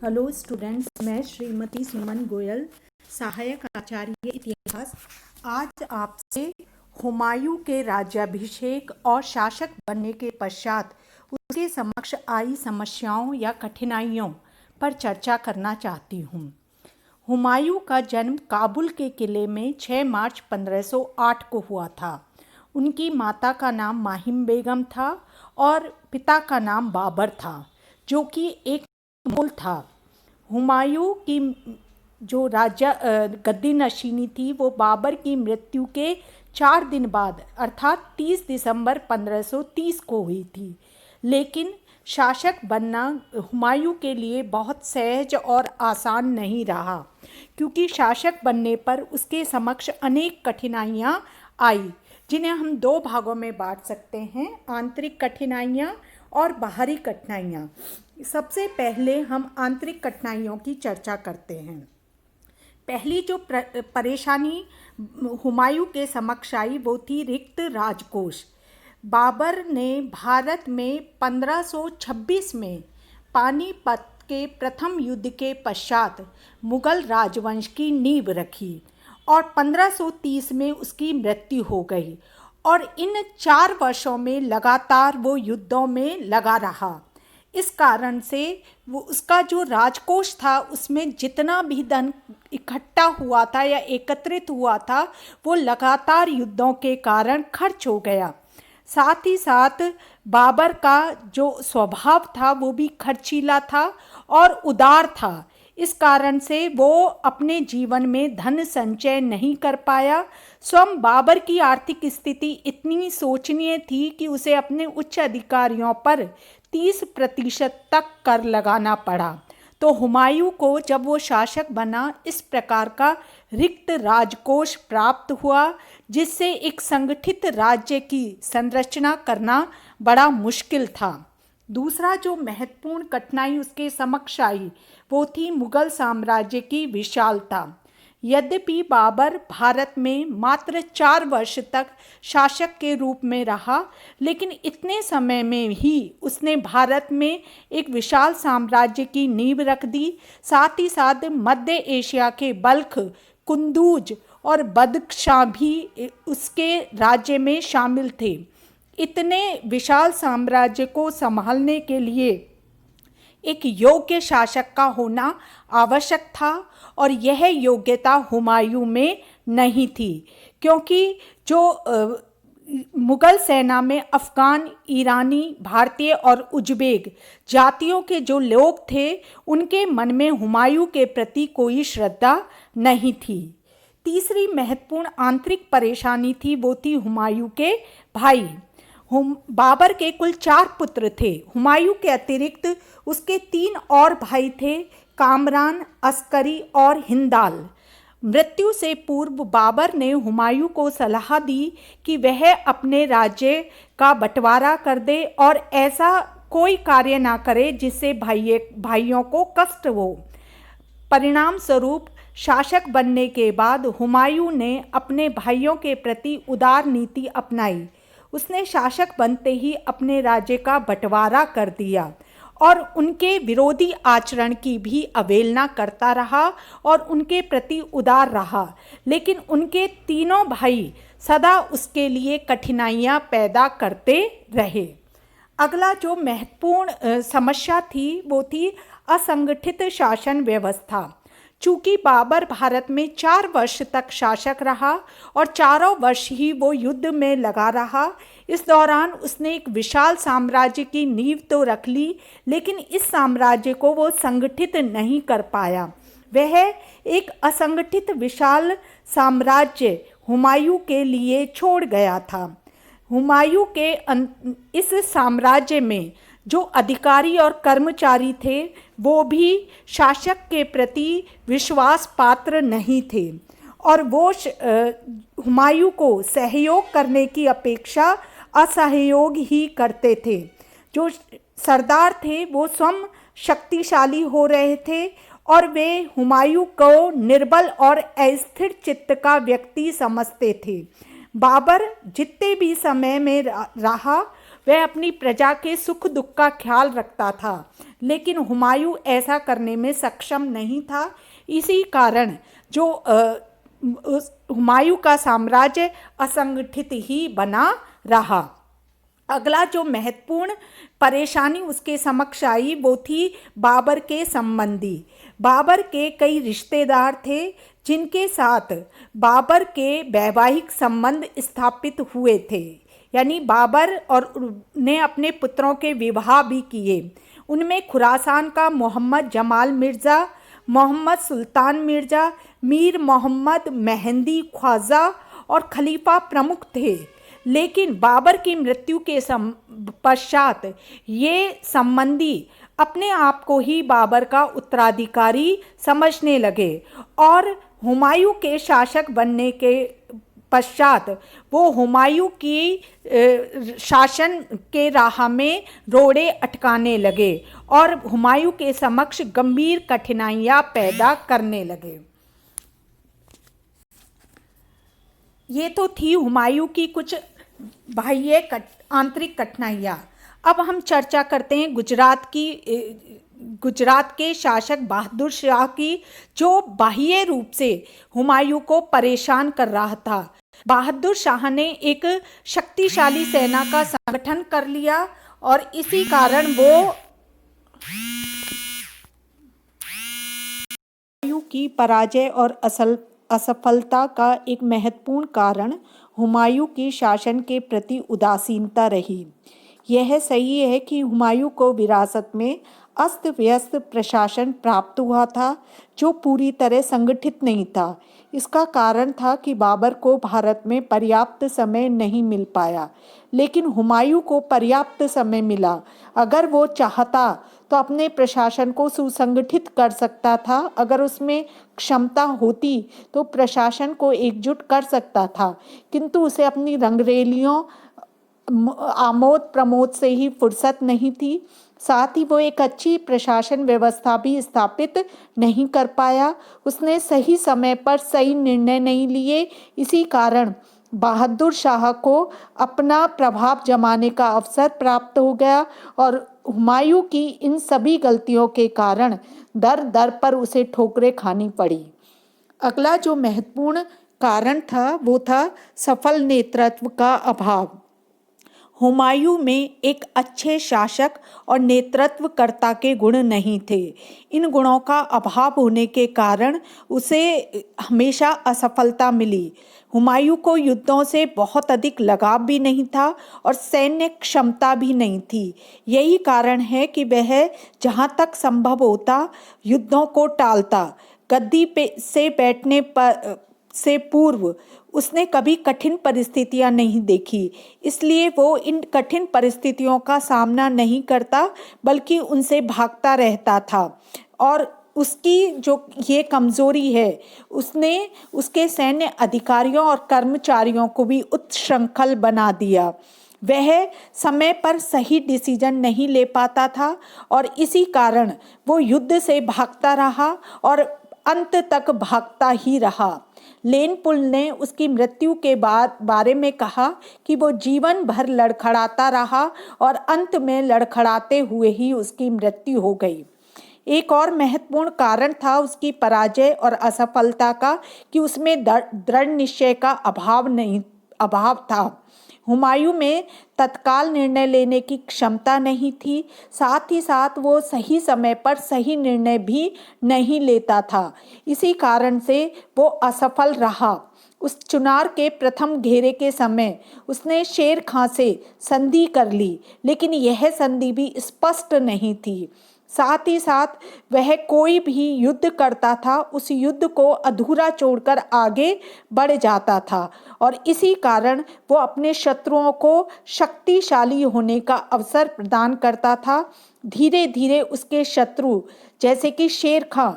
Hello students, मैं श्रीमती सुमन गोयल, सहायक आचार्य इतिहास। आज आपसे हुमायूं के राज्याभिषेक और शासक बनने के पश्चात उसके समक्ष आई समस्याओं या कठिनाइयों पर चर्चा करना चाहती हूँ। हुमायूं का जन्म काबुल के किले में 6 मार्च 1508 को हुआ था। उनकी माता का नाम माहिम बेगम था और पिता का नाम बाबर था, जो कि एक मुगल था। हुमायूं की जो गद्दी नशीनी थी वो बाबर की मृत्यु के 4 दिन बाद अर्थात 30 दिसंबर 1530 को हुई थी। लेकिन शासक बनना हुमायूं के लिए बहुत सहज और आसान नहीं रहा, क्योंकि शासक बनने पर उसके समक्ष अनेक कठिनाइयाँ आई, जिन्हें हम 2 भागों में बांट सकते हैं, आंतरिक कठिनाइयाँ और बाहरी कठिनाइयाँ। सबसे पहले हम आंतरिक कठिनाइयों की चर्चा करते हैं। पहली जो परेशानी हुमायूं के समक्ष आई वो थी रिक्त राजकोष। बाबर ने भारत में 1526 में पानीपत के प्रथम युद्ध के पश्चात मुगल राजवंश की नींव रखी और 1530 में उसकी मृत्यु हो गई, और इन 4 वर्षों में लगातार वो युद्धों में लगा रहा। इस कारण से वो उसका जो राजकोष था उसमें जितना भी धन इकट्ठा हुआ था या एकत्रित हुआ था वो लगातार युद्धों के कारण खर्च हो गया। साथ ही साथ बाबर का जो स्वभाव था वो भी खर्चीला था और उदार था। इस कारण से वो अपने जीवन में धन संचय नहीं कर पाया। स्वयं बाबर की आर्थिक स्थिति इतनी शोचनीय थी कि उसे अपने उच्च अधिकारियों पर 30% तक कर लगाना पड़ा। तो हुमायूं को जब वो शासक बना, इस प्रकार का रिक्त राजकोष प्राप्त हुआ, जिससे एक संगठित राज्य की संरचना करना बड़ा मुश्किल था। दूसरा जो महत्वपूर्ण कठिनाई उसके समक्ष आई वो थी मुगल साम्राज्य की विशालता। यद्यपि बाबर भारत में मात्र 4 वर्ष तक शासक के रूप में रहा, लेकिन इतने समय में ही उसने भारत में एक विशाल साम्राज्य की नींव रख दी। साथ ही साथ मध्य एशिया के बल्ख, कुंदूज और बदख्शां भी उसके राज्य में शामिल थे। इतने विशाल साम्राज्य को संभालने के लिए एक योग्य शासक का होना आवश्यक था, और यह योग्यता हुमायूं में नहीं थी, क्योंकि जो मुगल सेना में अफ़गान, ईरानी, भारतीय और उज़्बेक जातियों के जो लोग थे उनके मन में हुमायूं के प्रति कोई श्रद्धा नहीं थी। तीसरी महत्वपूर्ण आंतरिक परेशानी थी वो थी हुमायूं के भाई। बाबर के कुल 4 पुत्र थे। हुमायूं के अतिरिक्त उसके 3 और भाई थे, कामरान, अस्करी और हिंदाल। मृत्यु से पूर्व बाबर ने हुमायूं को सलाह दी कि वह अपने राज्य का बंटवारा कर दे और ऐसा कोई कार्य ना करे जिससे भाइयों को कष्ट हो। परिणाम स्वरूप शासक बनने के बाद हुमायूं ने अपने भाइयों के प्रति उदार नीति अपनाई। उसने शासक बनते ही अपने राज्य का बंटवारा कर दिया और उनके विरोधी आचरण की भी अवहेलना करता रहा और उनके प्रति उदार रहा, लेकिन उनके तीनों भाई सदा उसके लिए कठिनाइयाँ पैदा करते रहे। अगला जो महत्वपूर्ण समस्या थी वो थी असंगठित शासन व्यवस्था। चूँकि बाबर भारत में 4 वर्ष तक शासक रहा और चारों वर्ष ही वो युद्ध में लगा रहा, इस दौरान उसने एक विशाल साम्राज्य की नींव तो रख ली, लेकिन इस साम्राज्य को वो संगठित नहीं कर पाया। वह एक असंगठित विशाल साम्राज्य हुमायूं के लिए छोड़ गया था। हुमायूं के इस साम्राज्य में जो अधिकारी और कर्मचारी थे वो भी शासक के प्रति विश्वास पात्र नहीं थे, और वो हुमायूं को सहयोग करने की अपेक्षा असहयोग ही करते थे। जो सरदार थे वो स्वयं शक्तिशाली हो रहे थे और वे हुमायूं को निर्बल और अस्थिर चित्त का व्यक्ति समझते थे। बाबर जितने भी समय में रहा वह अपनी प्रजा के सुख दुख का ख्याल रखता था, लेकिन हुमायूं ऐसा करने में सक्षम नहीं था। इसी कारण जो हुमायूं का साम्राज्य असंगठित ही बना रहा। अगला जो महत्वपूर्ण परेशानी उसके समक्ष आई वो थी बाबर के संबंधी। बाबर के कई रिश्तेदार थे जिनके साथ बाबर के वैवाहिक संबंध स्थापित हुए थे, यानी बाबर और ने अपने पुत्रों के विवाह भी किए। उनमें खुरासान का मोहम्मद जमाल मिर्ज़ा, मोहम्मद सुल्तान मिर्ज़ा, मीर मोहम्मद मेहंदी ख्वाजा और खलीफा प्रमुख थे। लेकिन बाबर की मृत्यु के पश्चात ये संबंधी अपने आप को ही बाबर का उत्तराधिकारी समझने लगे और हुमायूं के शासक बनने के पश्चात वो हुमायूं की शासन के राह में रोड़े अटकाने लगे और हुमायूं के समक्ष गंभीर कठिनाइयां पैदा करने लगे। ये तो थी हुमायूं की कुछ बाह्य आंतरिक कठिनाइयाँ। अब हम चर्चा करते हैं गुजरात के शासक बहादुर शाह की, जो बाह्य रूप से हुमायूं को परेशान कर रहा था। बहादुर शाह ने एक शक्तिशाली सेना का संगठन कर लिया और इसी कारण वो हुमायूं की पराजय और असफलता का एक महत्वपूर्ण कारण हुमायूं की शासन के प्रति उदासीनता रही। यह सही है कि हुमायूं को विरासत में अस्त व्यस्त प्रशासन प्राप्त हुआ था जो पूरी तरह संगठित नहीं था। इसका कारण था कि बाबर को भारत में पर्याप्त समय नहीं मिल पाया, लेकिन हुमायूं को पर्याप्त समय मिला। अगर वो चाहता तो अपने प्रशासन को सुसंगठित कर सकता था। अगर उसमें क्षमता होती तो प्रशासन को एकजुट कर सकता था, किंतु उसे अपनी रंगरेलियों आमोद प्रमोद से ही फुर्सत नहीं थी। साथ ही वो एक अच्छी प्रशासन व्यवस्था भी स्थापित नहीं कर पाया। उसने सही समय पर सही निर्णय नहीं लिए। इसी कारण बहादुर शाह को अपना प्रभाव जमाने का अवसर प्राप्त हो गया और हुमायूं की इन सभी गलतियों के कारण दर दर पर उसे ठोकरें खानी पड़ी। अगला जो महत्वपूर्ण कारण था वो था सफल नेतृत्व का अभाव। हुमायूं में एक अच्छे शासक और नेतृत्वकर्ता के गुण नहीं थे। इन गुणों का अभाव होने के कारण उसे हमेशा असफलता मिली। हुमायूं को युद्धों से बहुत अधिक लगाव भी नहीं था और सैन्य क्षमता भी नहीं थी। यही कारण है कि वह जहाँ तक संभव होता युद्धों को टालता। गद्दी से बैठने पर से पूर्व उसने कभी कठिन परिस्थितियां नहीं देखी, इसलिए वो इन कठिन परिस्थितियों का सामना नहीं करता बल्कि उनसे भागता रहता था। और उसकी जो ये कमज़ोरी है, उसने उसके सैन्य अधिकारियों और कर्मचारियों को भी उत्श्रृंखल बना दिया। वह समय पर सही डिसीजन नहीं ले पाता था और इसी कारण वो युद्ध से भागता रहा और अंत तक भागता ही रहा। लेन पुल ने उसकी मृत्यु के बारे में कहा कि वो जीवन भर लड़खड़ाता रहा और अंत में लड़खड़ाते हुए ही उसकी मृत्यु हो गई। एक और महत्वपूर्ण कारण था उसकी पराजय और असफलता का कि उसमें दृढ़ निश्चय का अभाव था। हुमायूं में तत्काल निर्णय लेने की क्षमता नहीं थी। साथ ही साथ वो सही समय पर सही निर्णय भी नहीं लेता था। इसी कारण से वो असफल रहा। उस चुनार के प्रथम घेरे के समय उसने शेर खां से संधि कर ली, लेकिन यह संधि भी स्पष्ट नहीं थी। साथ ही साथ वह कोई भी युद्ध करता था उस युद्ध को अधूरा छोड़कर आगे बढ़ जाता था और इसी कारण वो अपने शत्रुओं को शक्तिशाली होने का अवसर प्रदान करता था। धीरे धीरे उसके शत्रु जैसे कि शेर खां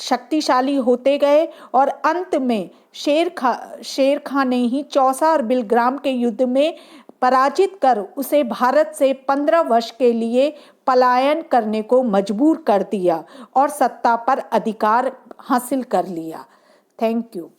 शक्तिशाली होते गए और अंत में शेर खां ने ही चौसा और बिलग्राम के युद्ध में पराजित कर उसे भारत से 15 वर्ष के लिए पलायन करने को मजबूर कर दिया और सत्ता पर अधिकार हासिल कर लिया। Thank you.